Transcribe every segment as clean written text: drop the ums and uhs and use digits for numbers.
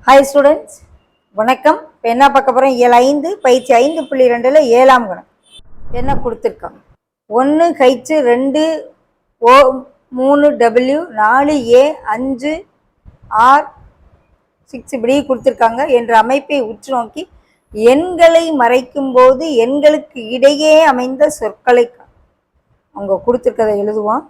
Hi students, வணக்கம். இப்போ என்ன பார்க்க போகிறோம்? இயல் 5 பயிற்சி 5.2 7ஆம் கணக்கு. என்ன கொடுத்துருக்காங்க? 1H 2O 3W 4A 5R 6 இப்படி கொடுத்துருக்காங்க என்ற அமைப்பை உற்று நோக்கி எண்களை மறைக்கும் போது எண்களுக்கு இடையே அமைந்த சொற்களை அவங்க கொடுத்துருக்கதை எழுதுவோம்.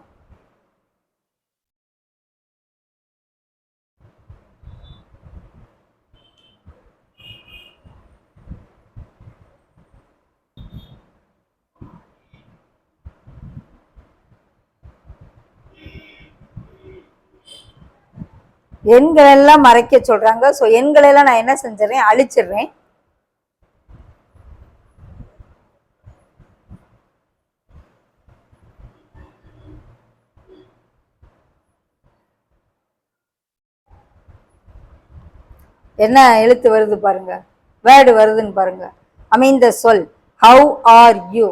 எண்கள் எல்லாம் மறைக்க சொல்றாங்க. ஸோ எண்களை எல்லாம் நான் என்ன செஞ்சிடறேன்? அழிச்சிடுறேன். என்ன எழுத்து வருது பாருங்க, வேர்டு வருதுன்னு பாருங்க. அமைந்த சொல் ஹவ் ஆர் யூ.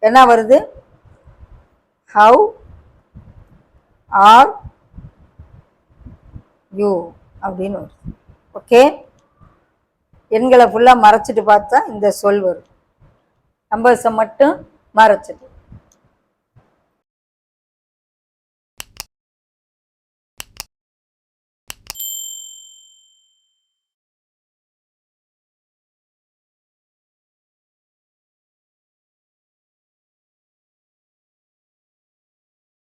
என்ன வருது? ஹவ் ஆர் யூ அப்படின்னு வருது. ஓகே, எண்களை ஃபுல்லாக மறைச்சிட்டு பார்த்தா இந்த சொல் வரும். நம்பர்ஸை மட்டும் மறைச்சிட்டு